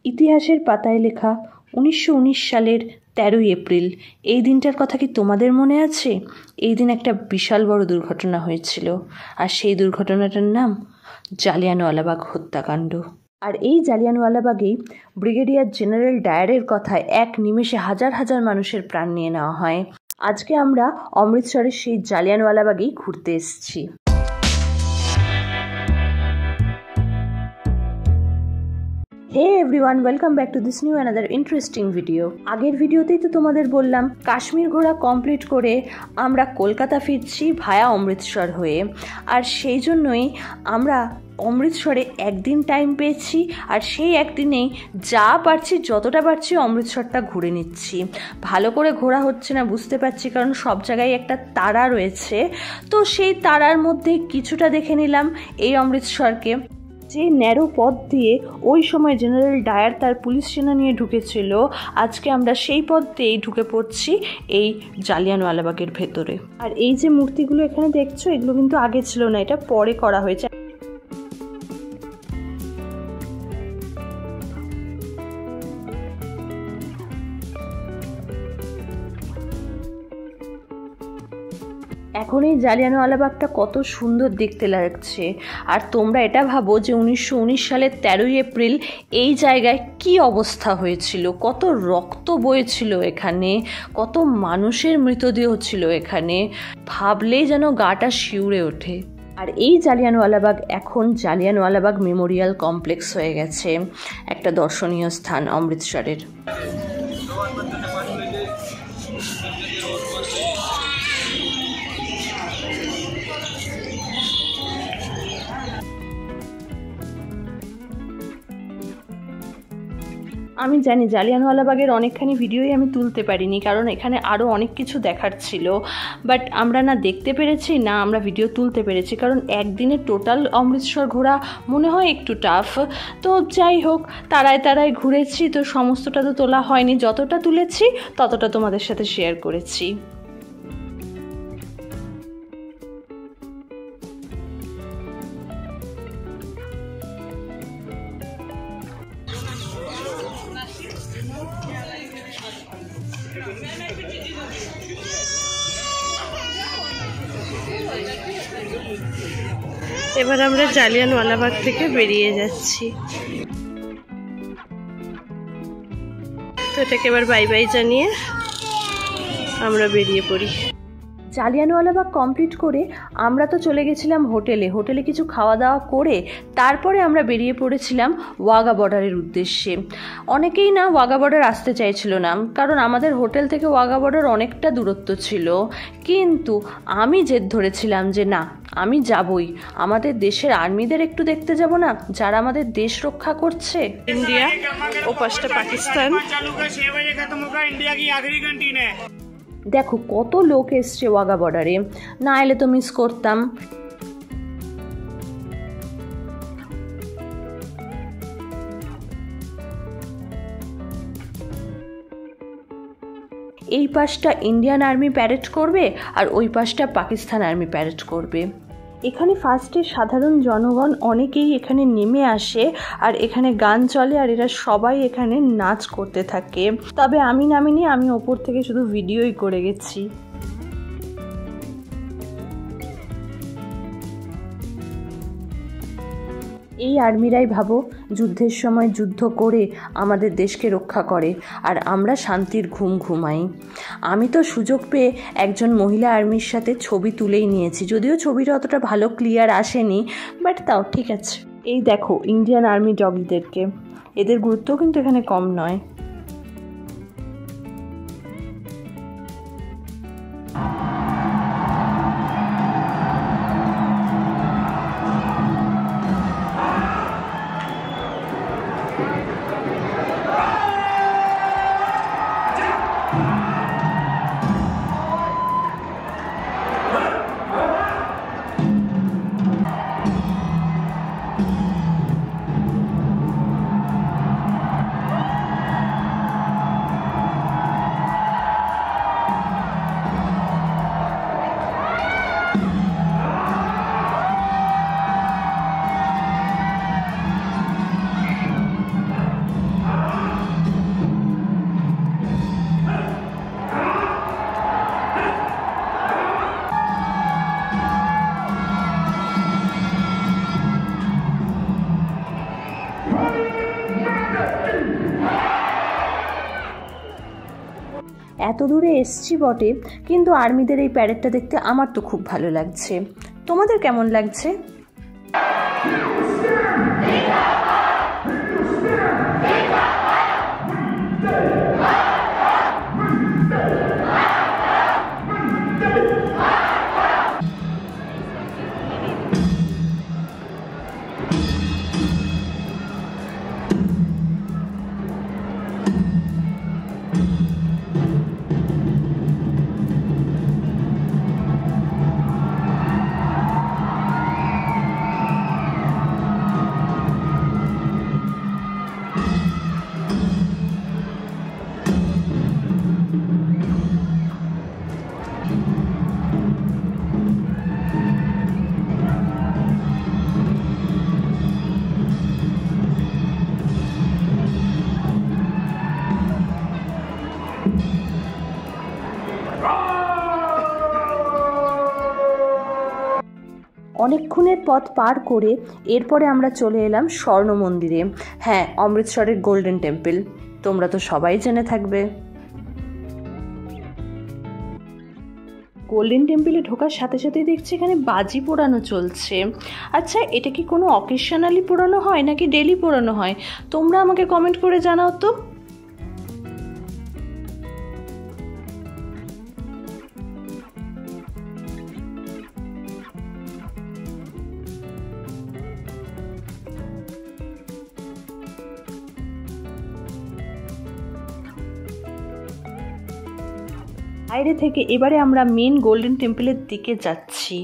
ইতিহাসের পাতায় লেখা 1919 সালের 13 এপ্রিল। এই দিনটার কথা কি তোমাদের মনে আছে? এই দিন একটা বিশাল বড় দুর্ঘটনা হয়েছিল, আর সেই দুর্ঘটনাটার নাম জালিয়ানওয়ালাবাগ হত্যাকাণ্ড। আর এই জালিয়ানওয়ালাবাগেই ব্রিগেডিয়ার জেনারেল ডায়ারের কথায় এক নিমেষে হাজার হাজার মানুষের প্রাণ নিয়ে নেওয়া হয়। আজকে আমরা অমৃতসরের সেই জালিয়ানওয়ালাবাগেই ঘুরতে এসেছি। Hey everyone, welcome back to this new another interesting video. আগের ভিডিওতেই তো তোমাদের বললাম কাশ্মীর ঘোরা কমপ্লিট করে আমরা কলকাতা ফিরছি ভায়া অমৃতসর হয়ে, আর সেই জন্যই আমরা অমৃতসরে একদিন টাইম পেয়েছি, আর সেই একদিনেই যা পারছি যতটা পারছি অমৃতসরটা ঘুরে নিচ্ছি। ভালো করে ঘোরা হচ্ছে না বুঝতে পারছি, কারণ সব জায়গায় একটা তারা রয়েছে, তো সেই তারার মধ্যে কিছুটা দেখে নিলাম এই অমৃতসরকে। যে ন্যারো পথ দিয়ে ওই সময় জেনারেল ডায়ার তার পুলিশ সেনা নিয়ে ঢুকেছিল, আজকে আমরা সেই পথ দিয়েই ঢুকে পড়ছি এই জালিয়ানওয়ালাবাগের ভেতরে। আর এই যে মূর্তিগুলো এখানে দেখছো, এগুলো কিন্তু আগে ছিল না, এটা পরে করা হয়েছে। এখন এই জালিয়ানওয়ালাবাগটা কত সুন্দর দেখতে লাগছে। আর তোমরা এটা ভাবো যে 1919 সালের 13 এপ্রিল এই জায়গায় কি অবস্থা হয়েছিল, কত রক্ত বয়েছিল এখানে, কত মানুষের মৃতদেহ ছিল এখানে, ভাবলেই যেন গাটা শিউরে ওঠে। আর এই জালিয়ানওয়ালাবাগ এখন জালিয়ানওয়ালাবাগ মেমোরিয়াল কমপ্লেক্স হয়ে গেছে, একটা দর্শনীয় স্থান অমৃতসরের। আমি জানি জালিয়ানওয়ালাবাগের অনেকখানি ভিডিওই আমি তুলতে পারিনি, কারণ এখানে আরও অনেক কিছু দেখার ছিল, বাট আমরা না দেখতে পেরেছি না আমরা ভিডিও তুলতে পেরেছি, কারণ একদিনে টোটাল অমৃতসর ঘোরা মনে হয় একটু টাফ। তো যাই হোক, তারায় ঘুরেছি, তো সমস্তটা তো তোলা হয়নি, যতটা তুলেছি ততটা তোমাদের সাথে শেয়ার করেছি। এবার আমরা জালিয়ানওয়ালাবাগ থেকে বেরিয়ে যাচ্ছি, তো এটাকে এবার বাই বাই জানিয়ে আমরা বেরিয়ে পড়ি। জালিয়ানওয়ালাবাগ কমপ্লিট করে আমরা তো চলে গেছিলাম হোটেলে কিছু খাওয়া দাওয়া করে তারপরে আমরা বেরিয়ে পড়েছিলাম ওয়াঘা বর্ডারের উদ্দেশ্যে। অনেকেই না ওয়াঘা বর্ডার আসতে চাইছিল না, কারণ আমাদের হোটেল থেকে ওয়াঘা বর্ডার অনেকটা দূরত্ব ছিল, কিন্তু আমি জেদ ধরেছিলাম যে না, আমি যাবই, আমাদের দেশের আর্মিদের একটু দেখতে যাব না, যারা আমাদের দেশ রক্ষা করছে। ইন্ডিয়া ও পাশটা পাকিস্তান। দেখো কত লোক এসছে ওয়াঘা বর্ডারে, না এলে তো মিস করতাম। এই পাশটা ইন্ডিয়ান আর্মি প্যারেড করবে আর ওই পাশটা পাকিস্তান আর্মি প্যারেড করবে। এখানে ফার্স্টে সাধারণ জনগণ অনেকেই এখানে নেমে আসে, আর এখানে গান চলে, আর এরা সবাই এখানে নাচ করতে থাকে। তবে আমি নামিনি, আমি ওপর থেকে শুধু ভিডিওই করে গেছি। এই আর্মিরাই ভাবো যুদ্ধের সময় যুদ্ধ করে আমাদের দেশকে রক্ষা করে, আর আমরা শান্তির ঘুম ঘুমাই। আমি তো সুযোগ পেয়ে একজন মহিলা আর্মির সাথে ছবি তুলেই নিয়েছি, যদিও ছবিটা অতটা ভালো ক্লিয়ার আসেনি, বাট তাও ঠিক আছে। এই দেখো ইন্ডিয়ান আর্মি ডগিদেরকে, এদের গুরুত্বও কিন্তু এখানে কম নয়। এত দূরে এসছি বটে, কিন্তু আর্মিদের এই প্যারেডটা দেখতে আমার তো খুব ভালো লাগছে। তোমাদের কেমন লাগছে? অনেকক্ষণের পথ পার করে এরপরে আমরা চলে এলাম স্বর্ণ মন্দিরে। হ্যাঁ, অমৃতসরের গোল্ডেন টেম্পল তোমরা তো সবাই জেনে থাকবে। গোল্ডেন টেম্পলে ঢোকার সাথে সাথেই দেখছি এখানে বাজি পোড়ানো চলছে। আচ্ছা, এটা কি কোনো অকেশনালি পোড়ানো হয় নাকি ডেলি পোড়ানো হয়? তোমরা আমাকে কমেন্ট করে জানাও তো। বাইরে থেকে এবারে আমরা মেন গোল্ডেন টেম্পলের দিকে যাচ্ছি।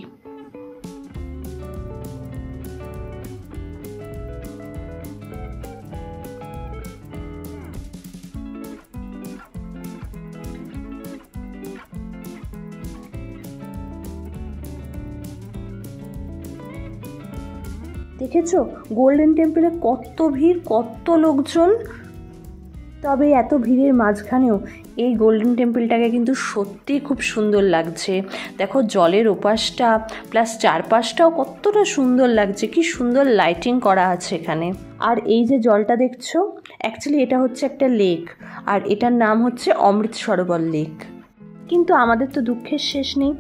দেখেছো গোল্ডেন টেম্পলে কত ভিড়, কত লোকজন। তবে এত ভিড়ের মাঝখানেও এই গোল্ডেন টেম্পলটাকে কিন্তু সত্যিই খুব সুন্দর লাগছে। দেখো জলের ওপাশটা প্লাস চারপাশটাও কতটা সুন্দর লাগছে, কি সুন্দর লাইটিং করা আছে এখানে। আর এই যে জলটা দেখছো, অ্যাকচুয়ালি এটা হচ্ছে একটা লেক, আর এটার নাম হচ্ছে অমৃত সরোবর লেক। কিন্তু আমাদের তো দুঃখের শেষ নেই,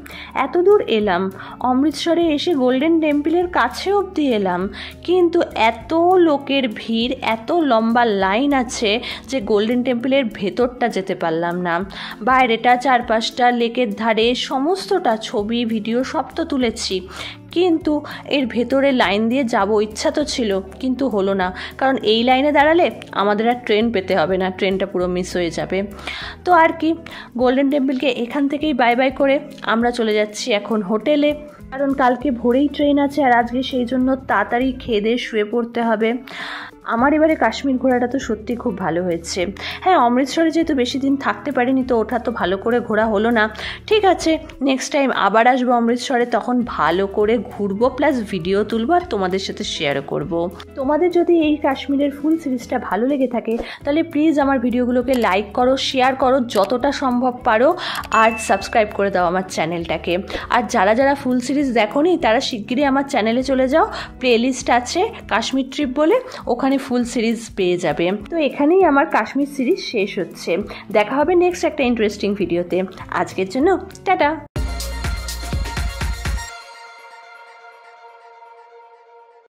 এত দূর এলাম, অমৃতসরে এসে গোল্ডেন টেম্পলের কাছে অবধি এলাম, কিন্তু এত লোকের ভিড়, এত লম্বা লাইন আছে যে গোল্ডেন টেম্পলের ভেতরটা যেতে পারলাম না। বাইরেটা, চারপাশটা, লেকের ধারে সমস্তটা ছবি ভিডিও সব তো তুলেছি, কিন্তু এর ভেতরে লাইন দিয়ে যাব ইচ্ছা তো ছিল, কিন্তু হলো না, কারণ এই লাইনে দাঁড়ালে আমাদের আর ট্রেন পেতে হবে না, ট্রেনটা পুরো মিস হয়ে যাবে। তো আর কি, গোল্ডেন টেম্পলকে এখান থেকেই বাই বাই করে আমরা চলে যাচ্ছি এখন হোটেলে, কারণ কালকে ভোরেই ট্রেন আছে, আর আজকে সেই জন্য তাড়াতাড়ি খেয়ে দিয়ে শুয়ে পড়তে হবে। আমার এবারে কাশ্মীর ঘোরাটা তো সত্যি খুব ভালো হয়েছে। হ্যাঁ, অমৃতসরে যেহেতু বেশি দিন থাকতে পারিনি, তো ওটা তো ভালো করে ঘোরা হলো না। ঠিক আছে, নেক্সট টাইম আবার আসবো অমৃতসরে, তখন ভালো করে ঘুরবো, প্লাস ভিডিও তুলবো আর তোমাদের সাথে শেয়ারও করব। তোমাদের যদি এই কাশ্মীরের ফুল সিরিজটা ভালো লেগে থাকে তাহলে প্লিজ আমার ভিডিওগুলোকে লাইক করো, শেয়ার করো যতটা সম্ভব পারো, আর সাবস্ক্রাইব করে দাও আমার চ্যানেলটাকে। আর যারা যারা ফুল সিরিজ দেখোনি তারা শিগগিরই আমার চ্যানেলে চলে যাও, প্লেলিস্ট আছে কাশ্মীর ট্রিপ বলে, ওখানে ফুল সিরিজ পেয়ে যাবে। তো এখানেই আমার কাশ্মীর সিরিজ শেষ হচ্ছে। দেখা হবে নেক্সট একটা ইন্টারেস্টিং ভিডিওতে। আজকের জন্য টাটা।